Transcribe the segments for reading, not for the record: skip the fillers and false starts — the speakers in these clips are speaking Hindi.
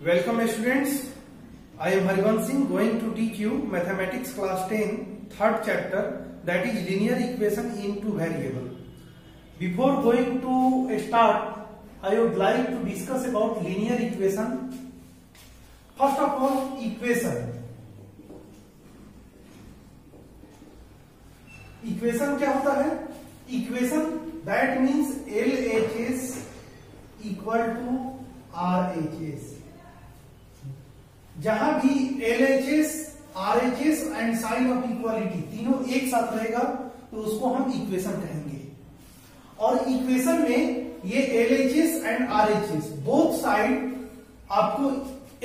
Welcome students. I am Harivansh Singh going to teach you mathematics class 10 third chapter, that is linear equation in two variable. Before going to start, I would like to discuss about linear equation. First of all, equation. Equation क्या होता है? Equation that means LHS equal to RHS. जहां भी LHS, RHS and sign of equality तीनों एक साथ रहेगा तो उसको हम इक्वेशन कहेंगे. और इक्वेशन में ये LHS and RHS both side आपको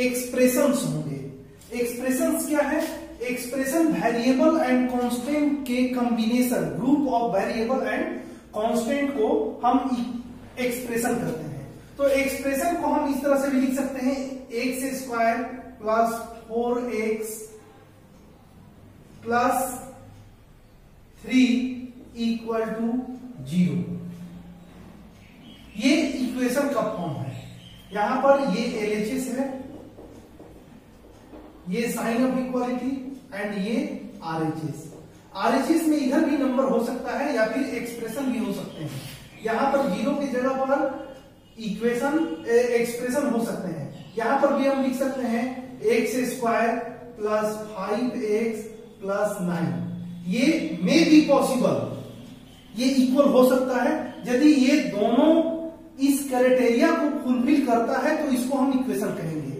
एक्सप्रेशंस होंगे. एक्सप्रेशंस क्या है? एक्सप्रेशन वेरिएबल एंड कांस्टेंट के combination, group of variable and constant को हम एक्सप्रेशन करते हैं. तो एक्सप्रेशन को हम इस तरह से भी लिख सकते हैं, x square plus 4x plus 3 equal to 0. ये इक्वेशन का फॉर्म है. यहां पर ये LHS है, ये साइन ऑफ इक्वालिटी एंड ये RHS. RHS में इधर भी नंबर हो सकता है या फिर एक्सप्रेशन भी हो सकते हैं. यहां पर 0 की जगह पर इक्वेशन एक्सप्रेशन हो सकते हैं. यहां पर भी हम लिख सकते हैं x square plus 5x plus 9. ये मे बी पॉसिबल, ये इक्वल हो सकता है. यदि ये दोनों इस क्राइटेरिया को फुलफिल करता है तो इसको हम इक्वेशन कहेंगे.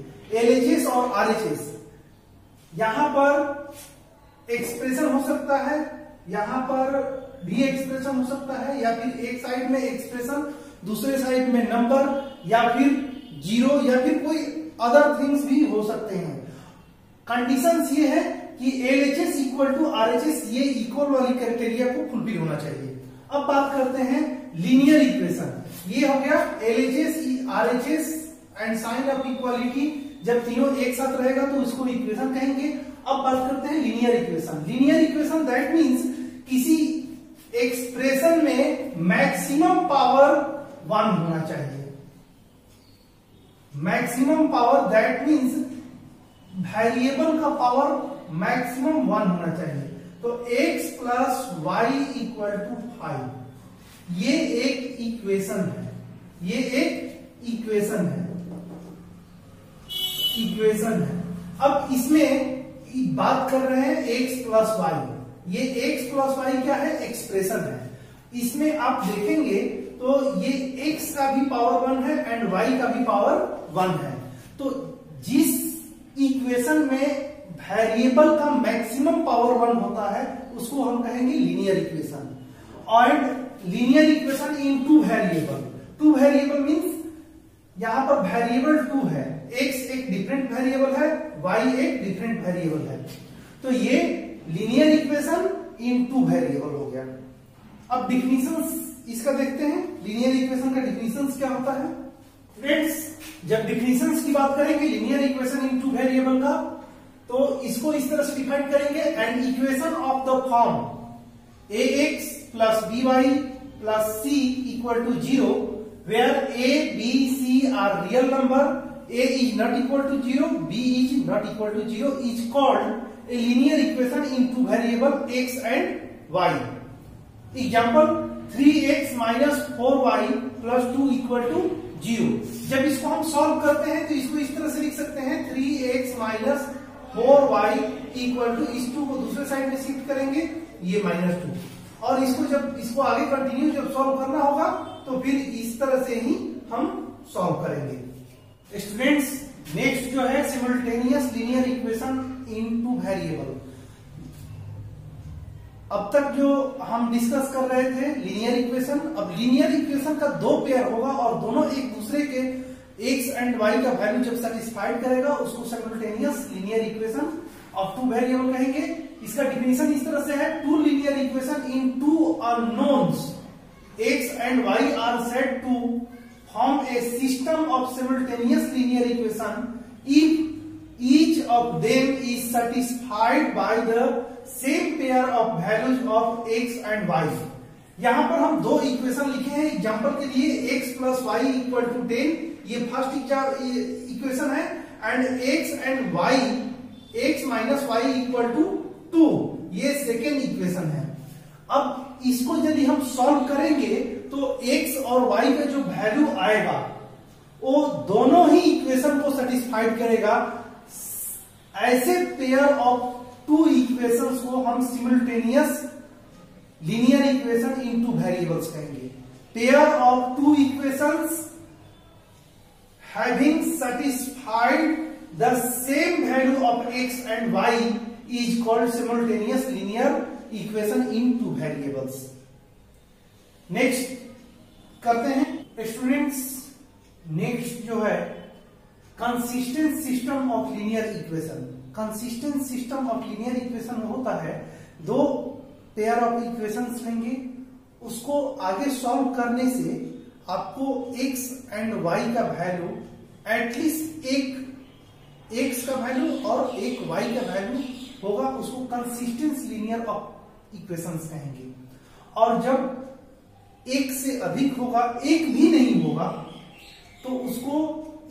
LHS और RHS यहां पर एक्सप्रेशन हो सकता है, यहां पर भी एक्सप्रेशन हो सकता है, या फिर एक साइड में एक्सप्रेशन दूसरे साइड में नंबर, या फिर 0, या फिर कोई अदर थिंग्स भी हो सकते हैं. कंडीशंस ये है कि LHS इक्वल टू RHS ये इक्वल वाली क्राइटेरिया को फुलफिल होना चाहिए. अब बात करते हैं लीनियर इक्वेशन. ये हो गया LHS, RHS and sign of equality. जब तीनों एक साथ रहेगा तो उसको इक्वेशन कहेंगे. अब बात करते हैं linear equation. Linear equation that means किसी एक्सप्रेशन में मैक्सिमम पावर 1 होना चाहिए. Maximum power that means variable का पावर मैक्सिमम 1 होना चाहिए. तो x plus y equal to 5, ये एक इक्वेशन है. ये एक इक्वेशन है. अब इसमें बात कर रहे हैं x प्लस वाई. ये x प्लस वाई क्या है? एक्सप्रेशन है. इसमें आप देखेंगे तो ये x का भी पावर 1 है एंड y का भी पावर 1 है. तो जिस इक्वेशन में वेरिएबल का मैक्सिमम पावर 1 होता है उसको हम कहेंगे linear equation. And linear equation in two variable. Two variable means यहां पर वेरिएबल 2 है, x एक डिफरेंट वेरिएबल है, y एक डिफरेंट वेरिएबल है. तो ये linear equation in two variable हो गया. अब डिफिनीशंस इसका देखते हैं. लीनियर इक्वेशन का डिफिनीशंस क्या होता है? फ्रेंड्स, जब डिफिनीशंस की बात करेंगे linear equation in two variable का, तो इसको इस तरह से डिफाइन करेंगे, an equation of the form ax plus by plus c equal to 0 where a, b, c are real number, a is not equal to 0, b is not equal to 0 is called a linear equation in two variable x and y. Example, 3x minus 4y plus 2 equal to 0. जब इसको हम सॉल्व करते हैं तो इसको इस तरह से लिख सकते हैं, 3x minus 4y equal to, इस 2 को दूसरे साइड में शिफ्ट करेंगे, ये -2. और इसको जब इसको आगे कंटिन्यू जब सॉल्व करना होगा तो फिर इस तरह से ही हम सॉल्व करेंगे. स्टूडेंट्स, नेक्स्ट जो है simultaneous linear equation in two variable. अब तक जो हम डिस्कस कर रहे थे लीनियर इक्वेशन, अब लीनियर इक्वेशन का 2 पेयर होगा और दोनों एक दूसरे के x एंड y का वैल्यू जब सेटिस्फाइड करेगा उसको simultaneous linear equation of two variable कहेंगे. इसका डिफिनीशन इस तरह से है, two linear equation in two unknowns x and y are said to form a system of simultaneous linear equation if each of them is satisfied by the same pair of values of x and y. यहां पर हम 2 इक्वेशन लिखे हैं. एग्जांपल के लिए x plus y equal to 10, ये फर्स्ट इक्वेशन है. And x minus y equal to 2, ये सेकेंड इक्वेशन है। अब इसको यदि हम सॉल्व करेंगे तो x और y का जो वैल्यू आएगा वो दोनों ही इक्वेशन को सेटिस्फाइड करेगा। ऐसे पेयर ऑफ टू इक्वेशंस को हम simultaneous linear equation in two variables कहेंगे। Pair of two equations having satisfied the same value of x and y is called simultaneous linear equation in two variables। Next करते हैं स्टूडेंट्स, नेक्स्ट जो है consistent system of linear equation. Consistent system of linear equation होता है दो पेयर ऑफ इक्वेशंस लेंगे, उसको आगे सॉल्व करने से आपको x एंड y का वैल्यू एटलीस्ट एक x का वैल्यू और एक y का वैल्यू होगा, उसको कंसिस्टेंट लीनियर ऑफ इक्वेशंस कहेंगे। और जब एक से अधिक होगा, एक भी नहीं होगा, तो उसको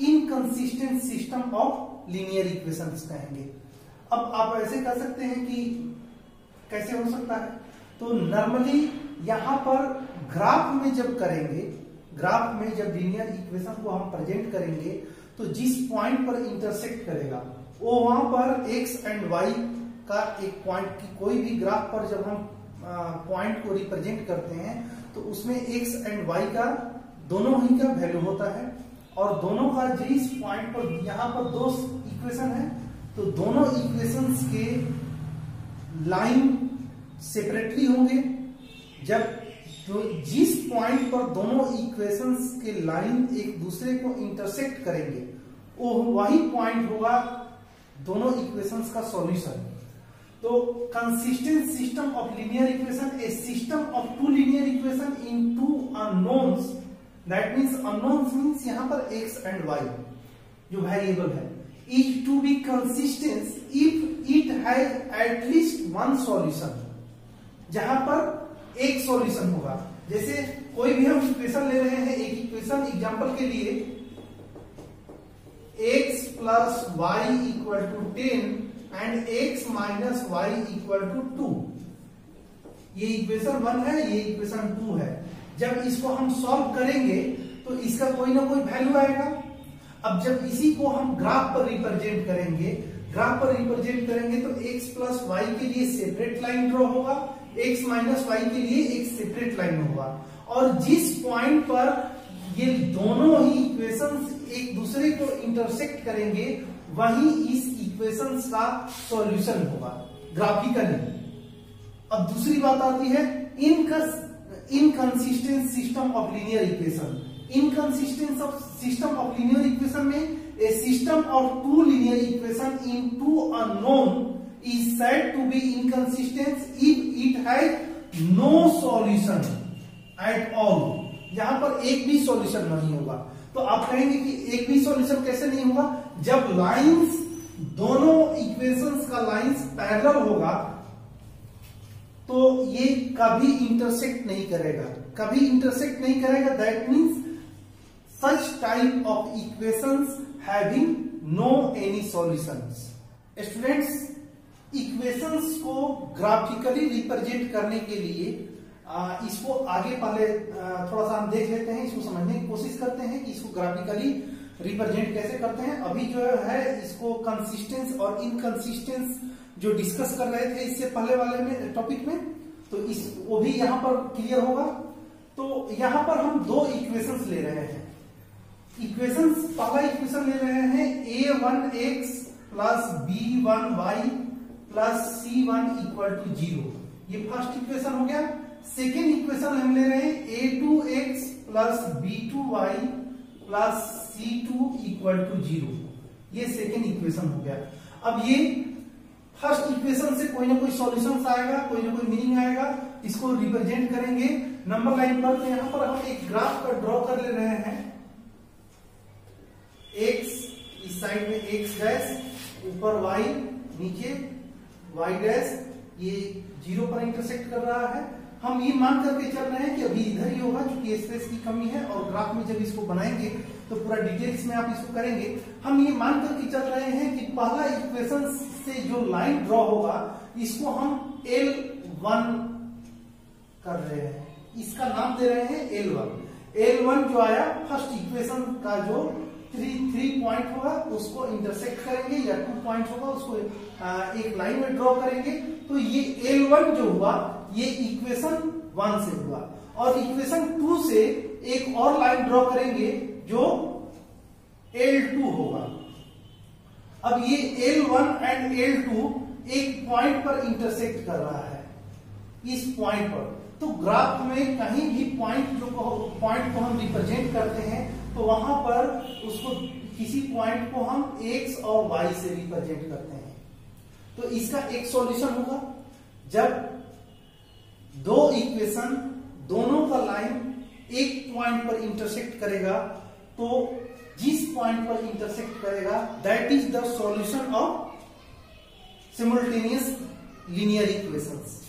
inconsistent system of linear equations कहेंगे। अब आप ऐसे कह सकते हैं कि कैसे हो सकता है, तो नॉर्मली यहां पर ग्राफ में जब करेंगे, ग्राफ में जब लीनियर इक्वेशन को हम प्रेजेंट करेंगे तो जिस पॉइंट पर इंटरसेक्ट करेगा वो वहां पर x एंड y का एक पॉइंट की, कोई भी ग्राफ पर जब हम पॉइंट को रिप्रेजेंट करते हैं तो उसमें x एंड y का दोनों ही का वैल्यू होता है, और दोनों का जिस पॉइंट पर, यहाँ पर दो इक्वेशन है तो दोनों इक्वेशंस के लाइन सेपरेटली होंगे। जब तो जिस पॉइंट पर दोनों इक्वेशंस के लाइन एक दूसरे को इंटरसेक्ट करेंगे वो वही पॉइंट होगा दोनों इक्वेशंस का सॉल्यूशन। तो consistent system of linear equation, a system of two linear equation in two unknowns, that means unknowns means यहां पर x एंड y जो वेरिएबल है, is to be consistent if it has at least one solution, जहां पर एक सॉल्यूशन होगा। जैसे कोई भी हम इक्वेशन ले रहे हैं, एक इक्वेशन एग्जांपल के लिए x plus y equal to 10 and x minus y equal to 2, ये इक्वेशन 1 है, ये इक्वेशन 2 है। जब इसको हम सॉल्व करेंगे तो इसका कोई ना कोई वैल्यू आएगा। अब जब इसी को हम ग्राफ पर रिप्रेजेंट करेंगे, ग्राफ पर रिप्रेजेंट करेंगे तो x प्लस वाई के लिए सेपरेट लाइन ड्रॉ होगा, x माइनस वाई के लिए एक सेपरेट लाइन होगा, और जिस पॉइंट पर ये दोनों ही इक्वेशंस एक दूसरे को इंटरसेक्ट करेंगे वही इस इक्वेशंस का सॉल्यूशन होगा ग्राफिकली। अब दूसरी बात आती है inconsistent system of linear equation. Inconsistent system of linear equation में a system of two linear equation in two unknown is said to be inconsistent if it has no solution at all। यहां पर एक भी सॉल्यूशन नहीं होगा। तो आप कहेंगे कि एक भी सॉल्यूशन कैसे नहीं होगा, जब लाइंस, दोनों इक्वेशंस का लाइंस पैरेलल होगा तो ये कभी इंटरसेक्ट नहीं करेगा, कभी इंटरसेक्ट नहीं करेगा। That means such type of equations having no any solutions. Students, equations को ग्राफिकली रिप्रेजेंट करने के लिए इसको आगे पहले थोड़ा सा हम देख लेते हैं, इसको समझने की कोशिश करते हैं कि इसको ग्राफिकली रिप्रेजेंट कैसे करते हैं। अभी जो है इसको कंसिस्टेंस और इनकंसिस्टेंस जो डिस्कस कर रहे थे इससे पहले वाले में टॉपिक में, तो इस वो भी यहाँ पर क्लियर होगा। तो यहाँ पर हम दो इक्वेशंस ले रहे हैं। इक्वेशंस, पहला इक्वेशन ले रहे हैं a1x plus b1y plus c1 equal to 0, ये फर्स्ट इक्वेशन हो गया। सेकेंड इक्वेशन हम ले रहे हैं a2x plus b2y plus c2 equal to 0, ये सेकेंड इक्वेशन हो गया। अब ये फर्स्ट इक्वेशन से कोई ना कोई सॉल्यूशन आएगा, कोई ना कोई मीनिंग आएगा, इसको रिप्रेजेंट करेंगे नंबर लाइन पर। तो यहां पर हम एक ग्राफ पर ड्रॉ कर ले रहे हैं। x इस साइड में x डैश, ऊपर y, नीचे y डैश, ये 0 पर इंटरसेक्ट कर रहा है। हम ये मान करके चल रहे हैं कि अभी इधर ही होगा क्योंकि स्पेस की कमी है, और ग्राफ में जब इसको बनाएंगे तो पूरा डिटेल्स में आप इसको करेंगे हम ये मान करके चल रहे हैं कि पहला इक्वेशन से जो लाइन ड्रॉ होगा इसको हम L1 कर रहे हैं, इसका नाम दे रहे हैं L1 जो आया फर्स्ट इक्वेशन का जो 3 पॉइंट होगा उसको इंटरसेक्ट करेंगे, या 2 पॉइंट होगा उसको एक लाइन में ड्रॉ करेंगे। तो ये L1 जो हुआ ये इक्वेशन 1 से हुआ, और इक्वेशन 2 से एक और लाइन ड्रॉ करेंगे जो L2 होगा। अब ये L1 एंड L2 एक पॉइंट पर इंटरसेक्ट कर रहा है, इस पॉइंट पर। तो ग्राफ में कहीं भी पॉइंट को हम रिप्रेजेंट करते हैं तो वहां पर उसको किसी पॉइंट को हम x और y से रिप्रेजेंट करते हैं। तो इसका एक सॉल्यूशन होगा जब दो इक्वेशन दोनों का लाइन एक पॉइंट पर इंटरसेक्ट करेगा, तो जिस पॉइंट पर इंटरसेक्ट करेगा that is the solution of simultaneous linear equations.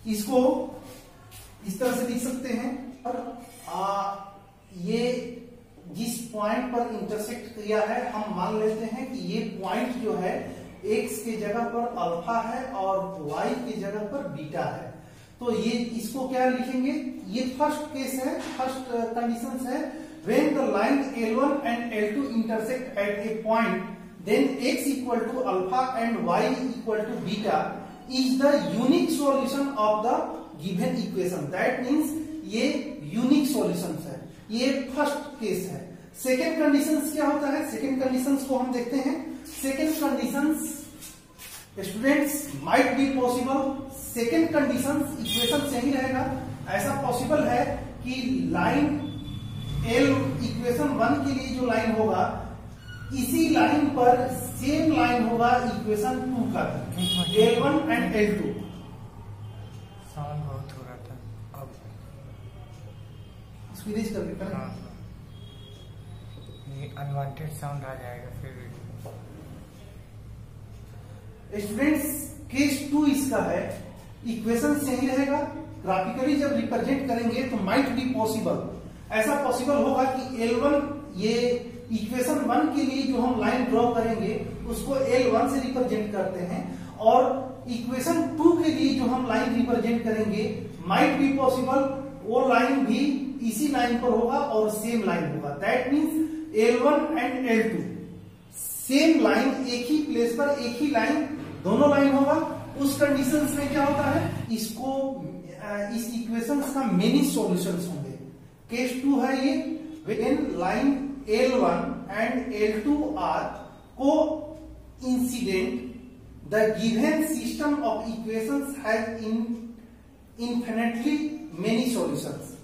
इसको इस तरह से लिख सकते हैं, और ये जिस पॉइंट पर इंटरसेक्ट किया है हम मान लेते हैं कि ये पॉइंट जो है x के जगह पर अल्फा है और y के जगह पर बीटा है। तो ये इसको क्या लिखेंगे, ये फर्स्ट केस है, फर्स्ट कंडीशन है, when the line L1 and L2 intersect at a point then x equal to alpha and y equal to beta is the unique solution of the given equation. That means ये यूनिक सॉल्यूशन है, ये फर्स्ट केस है। सेकेंड कंडीशन क्या होता है, सेकेंड कंडीशन को हम देखते हैं। Second condition students might be possible, second condition equation सही रहेगा, ऐसा पॉसिबल है कि लाइन L इक्वेशन 1 के लिए जो लाइन होगा इसी लाइन पर सेम लाइन होगा इक्वेशन 2 का, L1 एंड L2। साउंड बहुत हो रहा था, अब स्क्रीज करके करें। हाँ, ये अनवांटेड साउंड आ जाएगा फिर। स्टूडेंट्स केस 2 इसका है, इक्वेशन सही रहेगा, ग्राफिकली जब रिप्रेजेंट करेंगे तो माइट बी पॉसिबल, ऐसा पॉसिबल होगा कि L1 ये इक्वेशन 1 के लिए जो हम लाइन ड्रॉ करेंगे उसको L1 से रिप्रेजेंट करते हैं, और इक्वेशन 2 के लिए जो हम लाइन रिप्रेजेंट करेंगे माइट बी पॉसिबल वो लाइन भी इसी लाइन पर होगा और सेम लाइन होगा। That means L1 and L2 same line, एक ही प्लेस पर एक ही लाइन, दोनों लाइन होगा। उस कंडीशंस में क्या होता है, इसको इस इक्वेशंस का मेनी सॉल्यूशंस होंगे। केस 2 है ये, when line L1 and L2 are coincident, the given system of equations has infinitely many solutions।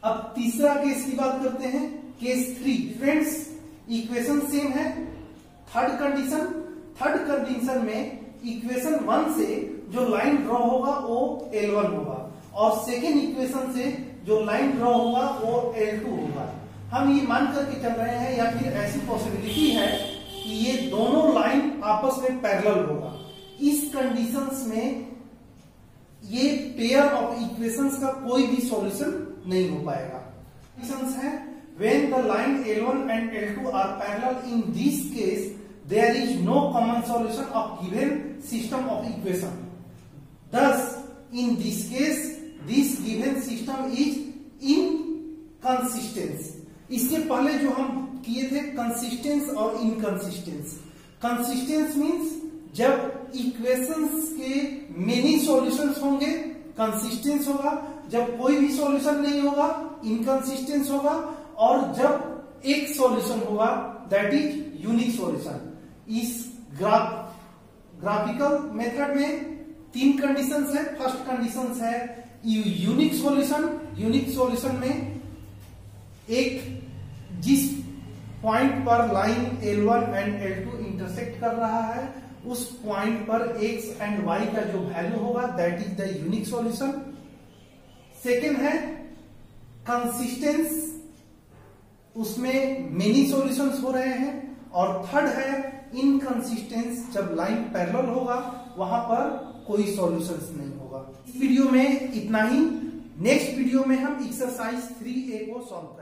अब तीसरा केस की बात करते हैं, केस 3। फ्रेंड्स इक्वेशन सेम है। थर्ड कंडीशन में इक्वेशन 1 से जो लाइन ड्रॉ होगा वो L1 होगा, और सेकेंड इक्वेशन से जो लाइन ड्रॉ होगा वो L2 होगा। हम ये मान करके चल रहे हैं, या फिर ऐसी पॉसिबिलिटी है कि ये दोनों लाइन आपस में पैरेलल होगा। इस कंडीशंस में ये पेयर ऑफ इक्वेशंस का कोई भी सॉल्यूशन नहीं हो पाएगा। कंडीशंस है when the line L1 and L2 are parallel, in this case there is no common solution of given system of equation. Thus in this case this given system is inconsistence. इसके पहले जो हम किए थे कंसिस्टेंस और इनकंसिस्टेंस। कंसिस्टेंस मींस जब इक्वेशंस के मेनी सॉल्यूशंस होंगे कंसिस्टेंस होगा, जब कोई भी सॉल्यूशन नहीं होगा इनकंसिस्टेंस होगा, और जब एक सॉल्यूशन होगा दैट इज यूनिक सॉल्यूशन। इस ग्राफिकल मेथड में 3 कंडीशंस है। फर्स्ट कंडीशंस है यूनिक सॉल्यूशन। यूनिक सॉल्यूशन में एक जिस पॉइंट पर line L1 and L2 intersect कर रहा है उस पॉइंट पर x एंड y का जो वैल्यू होगा that is the unique solution. Second है कंसिस्टेंस, उसमें मेनी सॉल्यूशंस हो रहे हैं। और थर्ड है इनकंसिस्टेंस, जब लाइन पैरेलल होगा वहां पर कोई सॉल्यूशंस नहीं होगा। इस वीडियो में इतना ही। नेक्स्ट वीडियो में हम एक्सरसाइज 3A को सॉल्व करेंगे।